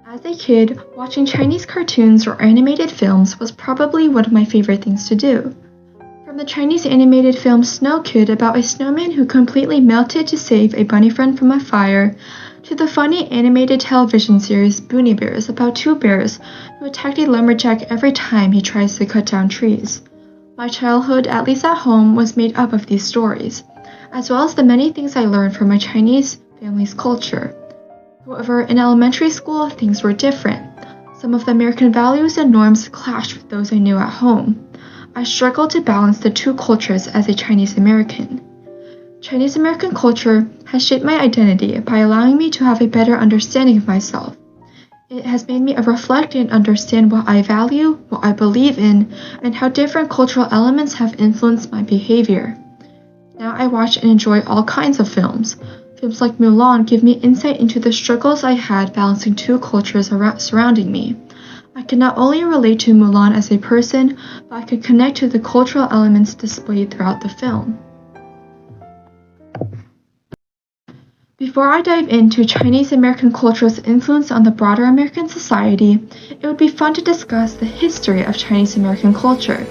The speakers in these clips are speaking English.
As a kid, watching Chinese cartoons or animated films was probably one of my favorite things to do. From the Chinese animated film Snow Kid about a snowman who completely melted to save a bunny friend from a fire, to the funny animated television series Boonie Bears about two bears who attack a lumberjack every time he tries to cut down trees. My childhood, at least at home, was made up of these stories, as well as the many things I learned from my Chinese family's culture. However, in elementary school, things were different. Some of the American values and norms clashed with those I knew at home. I struggled to balance the two cultures as a Chinese American. Chinese American culture has shaped my identity by allowing me to have a better understanding of myself. It has made me reflect and understand what I value, what I believe in, and how different cultural elements have influenced my behavior. Now I watch and enjoy all kinds of films. Films like Mulan give me insight into the struggles I had balancing two cultures surrounding me. I could not only relate to Mulan as a person, but I could connect to the cultural elements displayed throughout the film. Before I dive into Chinese American culture's influence on the broader American society, it would be fun to discuss the history of Chinese American culture.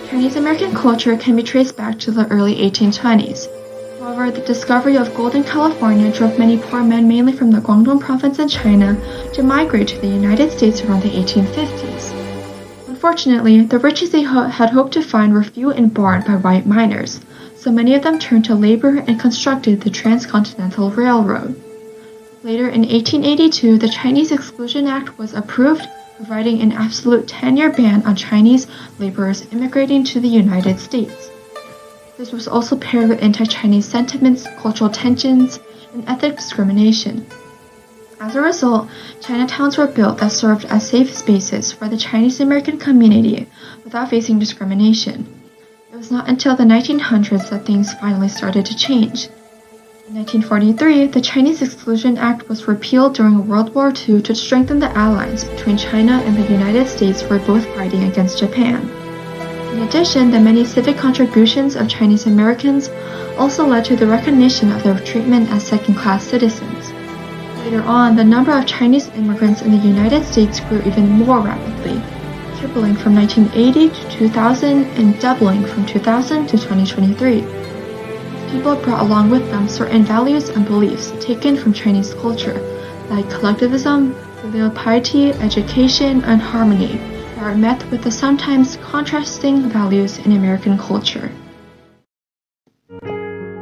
Chinese American culture can be traced back to the early 1820s. However, the discovery of gold in California drove many poor men mainly from the Guangdong province in China to migrate to the United States around the 1850s. Unfortunately, the riches they had hoped to find were few and barred by white miners, so many of them turned to labor and constructed the Transcontinental Railroad. Later in 1882, the Chinese Exclusion Act was approved, providing an absolute 10-year ban on Chinese laborers immigrating to the United States. This was also paired with anti-Chinese sentiments, cultural tensions, and ethnic discrimination. As a result, Chinatowns were built that served as safe spaces for the Chinese American community without facing discrimination. It was not until the 1900s that things finally started to change. In 1943, the Chinese Exclusion Act was repealed during World War II to strengthen the alliance between China and the United States who were both fighting against Japan. In addition, the many civic contributions of Chinese Americans also led to the recognition of their treatment as second-class citizens. Later on, the number of Chinese immigrants in the United States grew even more rapidly, tripling from 1980 to 2000 and doubling from 2000 to 2023. People brought along with them certain values and beliefs taken from Chinese culture, like collectivism, filial piety, education, and harmony, that are met with the sometimes contrasting values in American culture.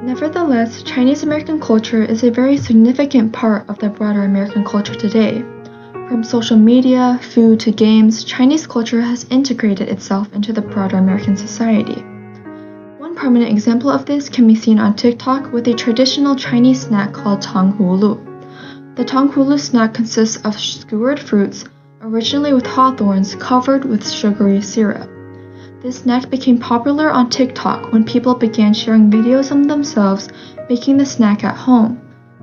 Nevertheless, Chinese American culture is a very significant part of the broader American culture today. From social media, food, to games, Chinese culture has integrated itself into the broader American society. One prominent example of this can be seen on TikTok with a traditional Chinese snack called tanghulu. The tanghulu snack consists of skewered fruits, originally with hawthorns covered with sugary syrup. This snack became popular on TikTok when people began sharing videos of themselves making the snack at home.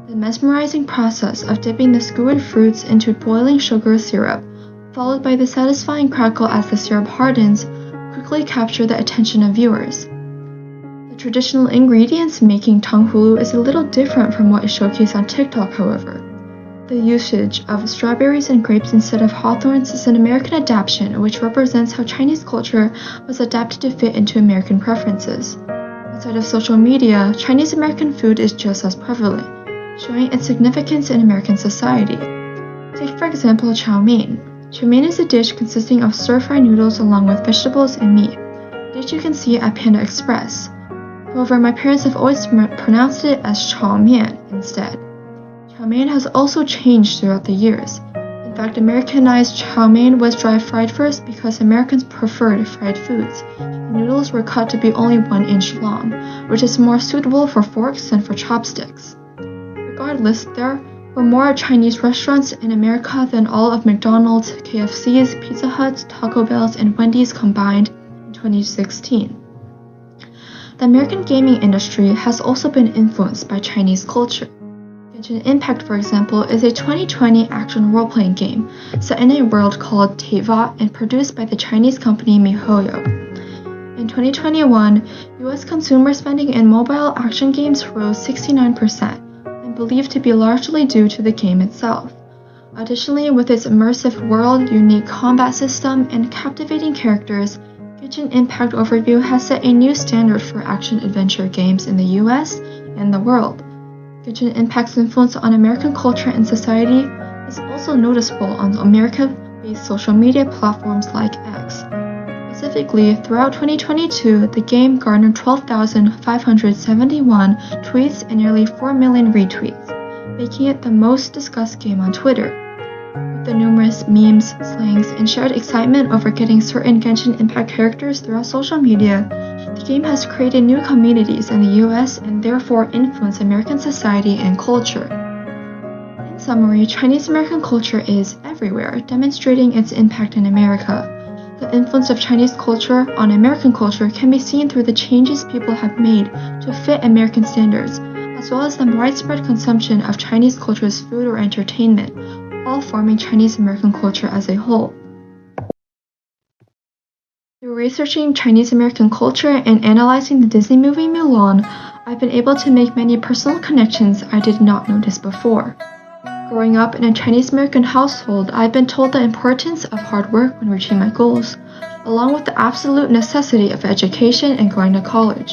The mesmerizing process of dipping the skewered fruits into boiling sugar syrup, followed by the satisfying crackle as the syrup hardens, quickly captured the attention of viewers. The traditional ingredients making tanghulu is a little different from what is showcased on TikTok, however. The usage of strawberries and grapes instead of hawthorns is an American adaptation which represents how Chinese culture was adapted to fit into American preferences. Outside of social media, Chinese American food is just as prevalent, showing its significance in American society. Take for example chow mein. Chow mein is a dish consisting of stir-fried noodles along with vegetables and meat, a dish you can see at Panda Express. However, my parents have always pronounced it as chow mein instead. Chow mein has also changed throughout the years. In fact, Americanized chow mein was dry fried first because Americans preferred fried foods, and noodles were cut to be only 1 inch long, which is more suitable for forks than for chopsticks. Regardless, there were more Chinese restaurants in America than all of McDonald's, KFC's, Pizza Hut's, Taco Bell's, and Wendy's combined in 2016. The American gaming industry has also been influenced by Chinese culture. Genshin Impact, for example, is a 2020 action role-playing game set in a world called Teyvat and produced by the Chinese company MiHoYo. In 2021, U.S. consumer spending in mobile action games rose 69%, and believed to be largely due to the game itself. Additionally, with its immersive world, unique combat system, and captivating characters, Genshin Impact Overview has set a new standard for action-adventure games in the US and the world. Genshin Impact's influence on American culture and society is also noticeable on America-based social media platforms like X. Specifically, throughout 2022, the game garnered 12,571 tweets and nearly 4 million retweets, making it the most discussed game on Twitter. With the numerous memes, slangs, and shared excitement over getting certain Genshin Impact characters throughout social media, the game has created new communities in the US and therefore influenced American society and culture. In summary, Chinese American culture is everywhere, demonstrating its impact in America. The influence of Chinese culture on American culture can be seen through the changes people have made to fit American standards, as well as the widespread consumption of Chinese culture's food or entertainment, all forming Chinese American culture as a whole. Through researching Chinese American culture and analyzing the Disney movie Mulan, I've been able to make many personal connections I did not notice before. Growing up in a Chinese American household, I've been told the importance of hard work when reaching my goals, along with the absolute necessity of education and going to college.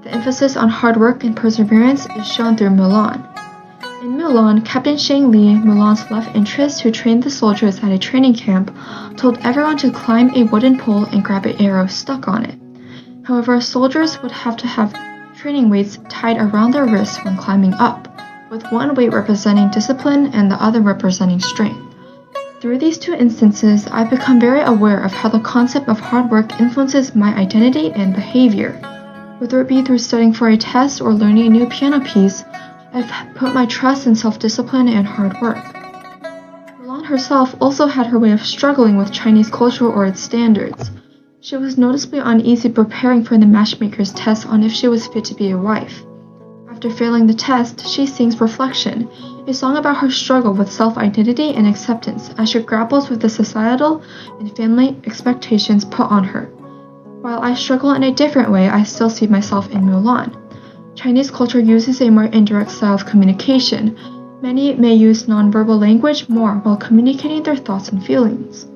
The emphasis on hard work and perseverance is shown through Mulan. In Mulan, Captain Shang Li, Mulan's love interest who trained the soldiers at a training camp, told everyone to climb a wooden pole and grab an arrow stuck on it. However, soldiers would have to have training weights tied around their wrists when climbing up, with one weight representing discipline and the other representing strength. Through these two instances, I've become very aware of how the concept of hard work influences my identity and behavior. Whether it be through studying for a test or learning a new piano piece, I've put my trust in self-discipline and hard work. Mulan herself also had her way of struggling with Chinese culture or its standards. She was noticeably uneasy preparing for the matchmaker's test on if she was fit to be a wife. After failing the test, she sings Reflection, a song about her struggle with self-identity and acceptance as she grapples with the societal and family expectations put on her. While I struggle in a different way, I still see myself in Mulan. Chinese culture uses a more indirect style of communication. Many may use nonverbal language more while communicating their thoughts and feelings.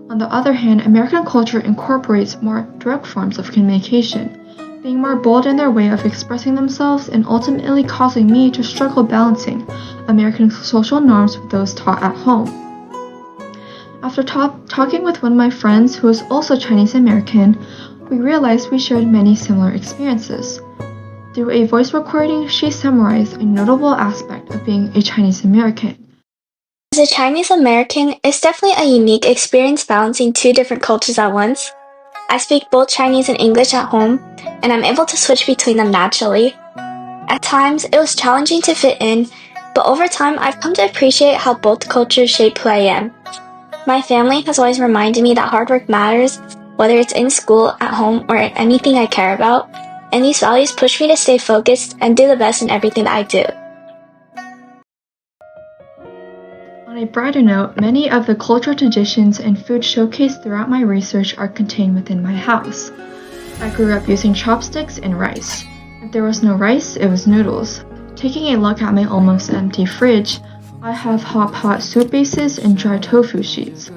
On the other hand, American culture incorporates more direct forms of communication, being more bold in their way of expressing themselves and ultimately causing me to struggle balancing American social norms with those taught at home. After talking with one of my friends who is also Chinese American, we realized we shared many similar experiences. Through a voice recording, she summarized a notable aspect of being a Chinese American. As a Chinese American, it's definitely a unique experience balancing two different cultures at once. I speak both Chinese and English at home, and I'm able to switch between them naturally. At times, it was challenging to fit in, but over time, I've come to appreciate how both cultures shape who I am. My family has always reminded me that hard work matters, whether it's in school, at home, or anything I care about, and these values push me to stay focused and do the best in everything that I do. On a brighter note, many of the cultural traditions and food showcased throughout my research are contained within my house. I grew up using chopsticks and rice. If there was no rice, it was noodles. Taking a look at my almost empty fridge, I have hot pot soup bases and dry tofu sheets.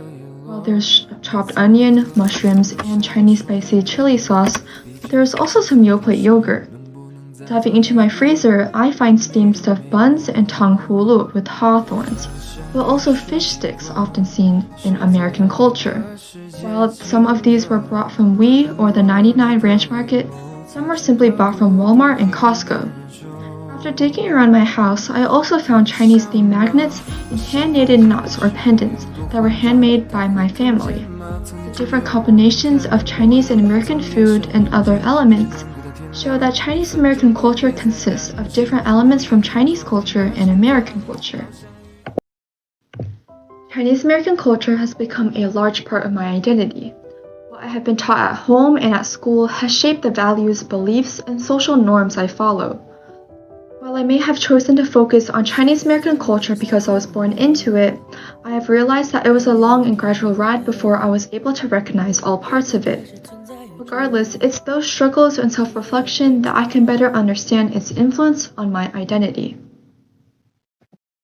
While there's chopped onion, mushrooms, and Chinese spicy chili sauce, there is also some Yoplait yogurt. Diving into my freezer, I find steamed stuffed buns and tang hulu with hawthorns, but also fish sticks often seen in American culture. While some of these were brought from Wee or the 99 Ranch Market, some were simply bought from Walmart and Costco. After digging around my house, I also found Chinese-themed magnets and hand-knitted knots or pendants that were handmade by my family. The different combinations of Chinese and American food and other elements show that Chinese American culture consists of different elements from Chinese culture and American culture. Chinese American culture has become a large part of my identity. What I have been taught at home and at school has shaped the values, beliefs, and social norms I follow. While I may have chosen to focus on Chinese American culture because I was born into it, I have realized that it was a long and gradual ride before I was able to recognize all parts of it. Regardless, it's those struggles and self-reflection that I can better understand its influence on my identity.